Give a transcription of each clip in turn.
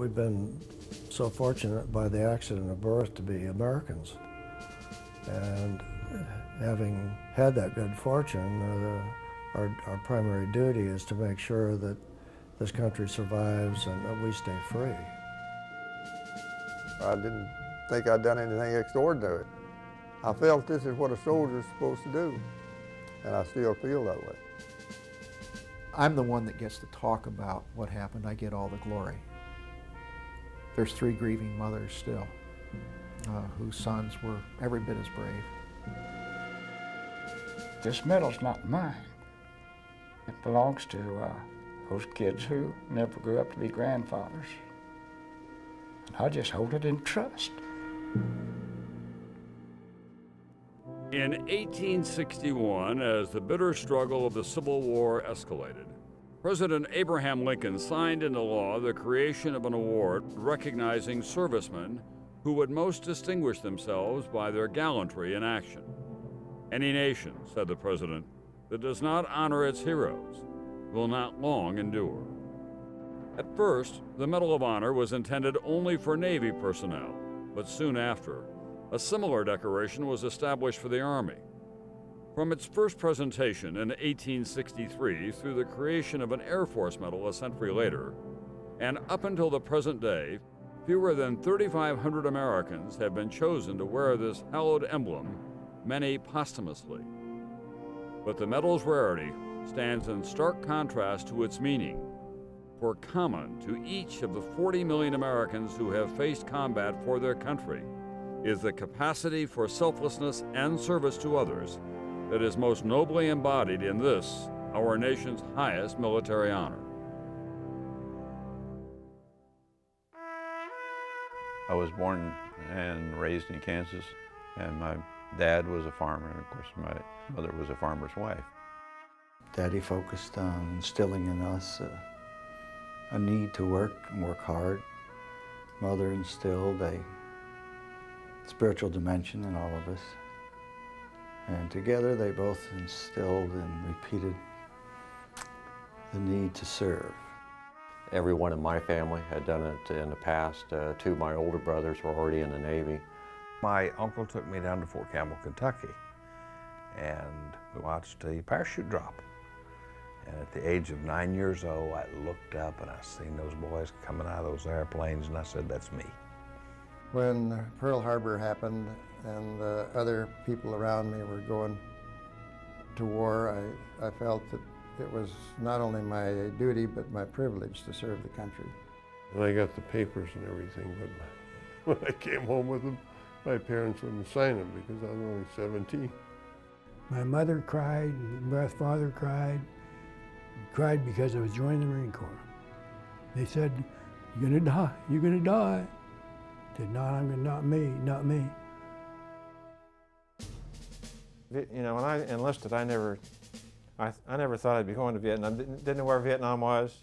We've been so fortunate by the accident of birth to be Americans. And having had that good fortune, our primary duty is to make sure that this country survives and that we stay free. I didn't think I'd done anything extraordinary. I felt this is what a soldier's supposed to do, and I still feel that way. I'm the one that gets to talk about what happened. I get all the glory. There's 3 grieving mothers still, whose sons were every bit as brave. This medal's not mine. It belongs to those kids who never grew up to be grandfathers. And I just hold it in trust. In 1861, as the bitter struggle of the Civil War escalated, President Abraham Lincoln signed into law the creation of an award recognizing servicemen who would most distinguish themselves by their gallantry in action. Any nation, said the president, that does not honor its heroes will not long endure. At first, the Medal of Honor was intended only for Navy personnel, but soon after, a similar decoration was established for the Army. From its first presentation in 1863 through the creation of an Air Force medal a century later, and up until the present day, fewer than 3,500 Americans have been chosen to wear this hallowed emblem, many posthumously. But the medal's rarity stands in stark contrast to its meaning. For common to each of the 40 million Americans who have faced combat for their country is the capacity for selflessness and service to others that is most nobly embodied in this, our nation's highest military honor. I was born and raised in Kansas, and my dad was a farmer, and of course my mother was a farmer's wife. Daddy focused on instilling in us a need to work and work hard. Mother instilled a spiritual dimension in all of us. And together they both instilled and repeated the need to serve. Everyone in my family had done it in the past. 2 of my older brothers were already in the Navy. My uncle took me down to Fort Campbell, Kentucky, and we watched a parachute drop. And at the age of 9 years old, I looked up and I seen those boys coming out of those airplanes, and I said, that's me. When Pearl Harbor happened and the other people around me were going to war, I felt that it was not only my duty but my privilege to serve the country. And I got the papers and everything, but when I came home with them, my parents wouldn't sign them because I was only 17. My mother cried, my father cried because I was joining the Marine Corps. They said, you're gonna die, you're gonna die. I said, no, not me, not me. You know, when I enlisted, I never thought I'd be going to Vietnam. Didn't know where Vietnam was.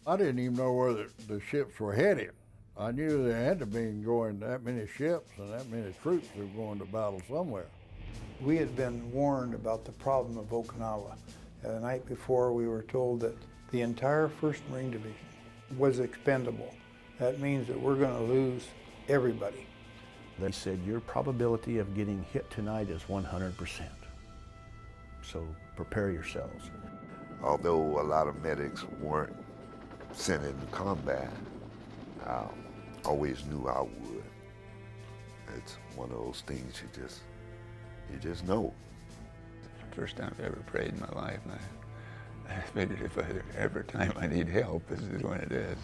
I didn't even know where the ships were headed. I knew there had to be going that many ships and that many troops were going to battle somewhere. We had been warned about the problem of Okinawa. The night before, we were told that the entire 1st Marine Division was expendable. That means that we're going to lose everybody. They said, your probability of getting hit tonight is 100%. So prepare yourselves. Although a lot of medics weren't sent into combat, I always knew I would. It's one of those things you just know. First time I've ever prayed in my life, and I figured if every time I need help, this is when it is.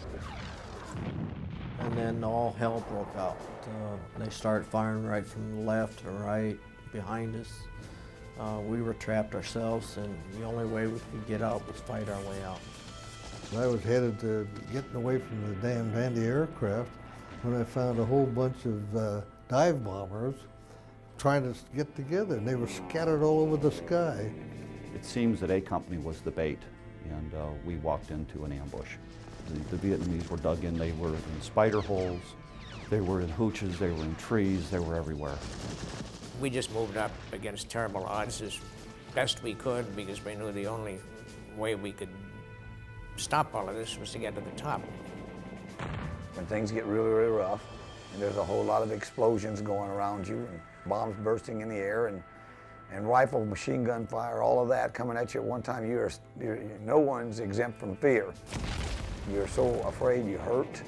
And then all hell broke out. They started firing right from the left to right behind us. We were trapped ourselves, and the only way we could get out was fight our way out. I was headed to getting away from the damned anti-aircraft when I found a whole bunch of dive bombers trying to get together, and they were scattered all over the sky. It seems that A Company was the bait, and we walked into an ambush. The Vietnamese were dug in. They were in spider holes, they were in hooches, they were in trees, they were everywhere. We just moved up against terrible odds as best we could because we knew the only way we could stop all of this was to get to the top. when things get really, really rough, and there's a whole lot of explosions going around you, and bombs bursting in the air, and rifle, machine gun fire, all of that coming at you at one time, no one's exempt from fear. You're so afraid you hurt,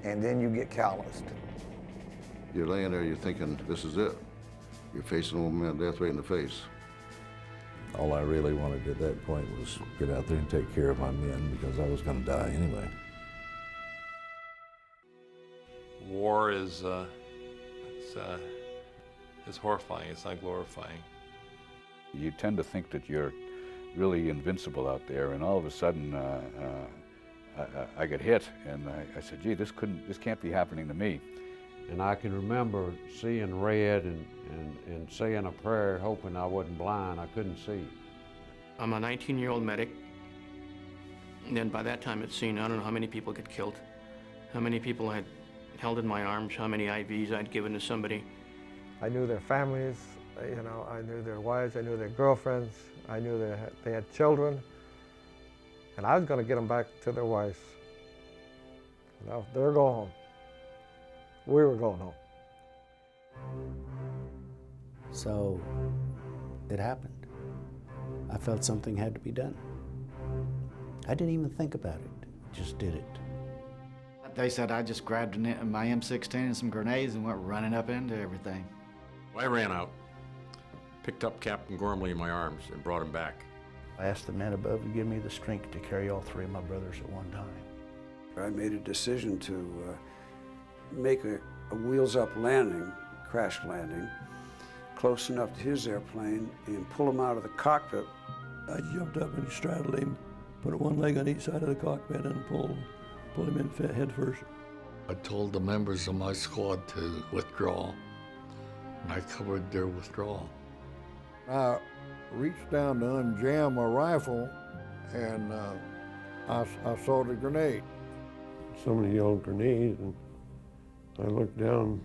and then you get calloused. You're laying there, you're thinking, this is it. You're facing old man death right in the face. All I really wanted at that point was get out there and take care of my men because I was going to die anyway. War is horrifying. It's not glorifying. You tend to think that you're really invincible out there, and all of a sudden I get hit, and I said, "Gee, this can't be happening to me." And I can remember seeing red and saying a prayer, hoping I wasn't blind. I couldn't see. I'm a 19-year-old medic, and then by that time, I'd seen I don't know how many people get killed, how many people I'd held in my arms, how many IVs I'd given to somebody. I knew their families, you know, I knew their wives, I knew their girlfriends, I knew they had children, and I was going to get them back to their wives. You know, they were going home. We were going home. So it happened. I felt something had to be done. I didn't even think about it, just did it. They said I just grabbed my M16 and some grenades and went running up into everything. I ran out, picked up Captain Gormley in my arms and brought him back. I asked the men above to give me the strength to carry all three of my brothers at one time. I made a decision to make a wheels-up landing, crash landing, close enough to his airplane and pull him out of the cockpit. I jumped up and straddled him, put one leg on each side of the cockpit and pulled him in head first. I told the members of my squad to withdraw, and I covered their withdrawal. I reached down to unjam my rifle, and I saw the grenade. Somebody yelled grenade, and I looked down,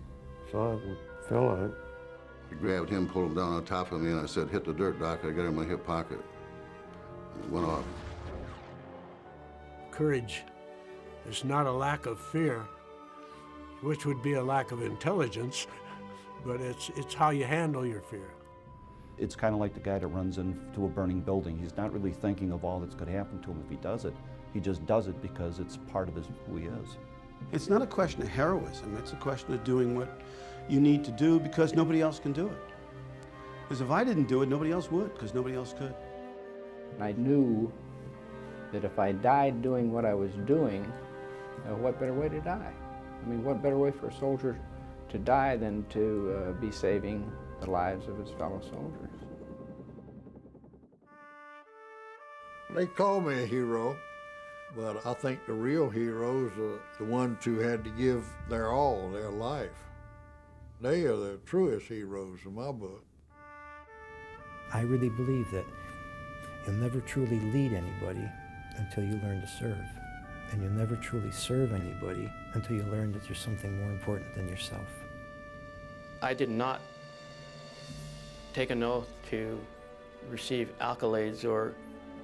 saw it, and fell on it. I grabbed him, pulled him down on top of me, and I said, hit the dirt, Doc. I got him in my hip pocket. And it went off. Courage is not a lack of fear, which would be a lack of intelligence, but it's how you handle your fear. It's kind of like the guy that runs into a burning building. He's not really thinking of all that's going to happen to him if he does it. He just does it because it's part of who he is. It's not a question of heroism, it's a question of doing what you need to do because nobody else can do it. Because if I didn't do it, nobody else would, because nobody else could. I knew that if I died doing what I was doing, what better way to die? I mean, what better way for a soldier to die than to be saving the lives of his fellow soldiers? They call me a hero, but I think the real heroes are the ones who had to give their all, their life. They are the truest heroes in my book. I really believe that you'll never truly lead anybody until you learn to serve. And you'll never truly serve anybody until you learn that there's something more important than yourself. I did not take an oath to receive accolades or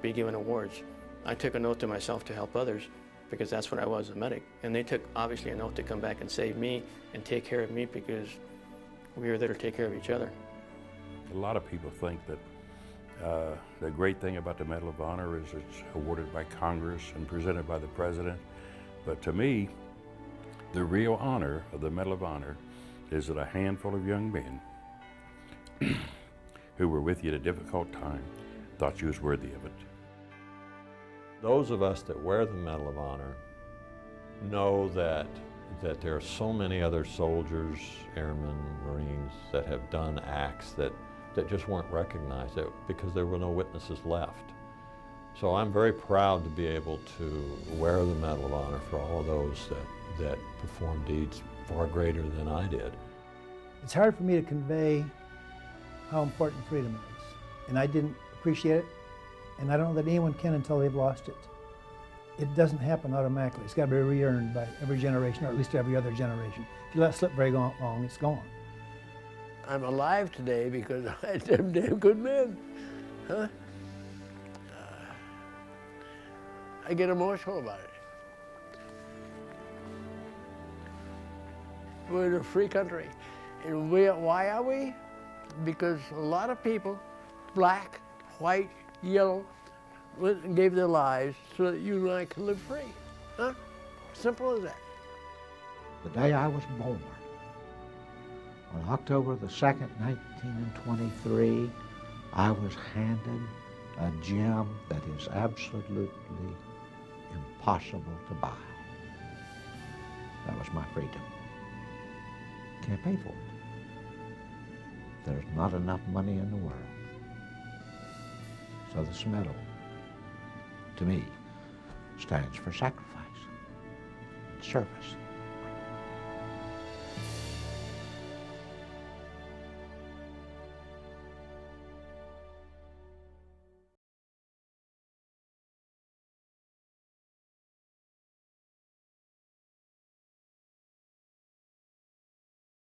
be given awards. I took an oath to myself to help others because that's what I was, a medic. And they took, obviously, an oath to come back and save me and take care of me because we were there to take care of each other. A lot of people think that the great thing about the Medal of Honor is it's awarded by Congress and presented by the President. But to me, the real honor of the Medal of Honor is that a handful of young men who were with you at a difficult time thought you was worthy of it. Those of us that wear the Medal of Honor know that there are so many other soldiers, airmen, Marines that have done acts that just weren't recognized because there were no witnesses left. So I'm very proud to be able to wear the Medal of Honor for all of those that performed deeds far greater than I did. It's hard for me to convey how important freedom is, and I didn't appreciate it, and I don't know that anyone can until they've lost it. It doesn't happen automatically. It's got to be re-earned by every generation, or at least every other generation. If you let it slip very long, it's gone. I'm alive today because I had them damn good men, huh? I get emotional about it. We're a free country. And why are we? Because a lot of people, black, white, yellow, went and gave their lives so that you and I could live free. Huh? Simple as that. The day I was born, on October the 2nd, 1923, I was handed a gem that is absolutely impossible to buy. That was my freedom. Can't pay for it. There's not enough money in the world. So this medal, to me, stands for sacrifice, service.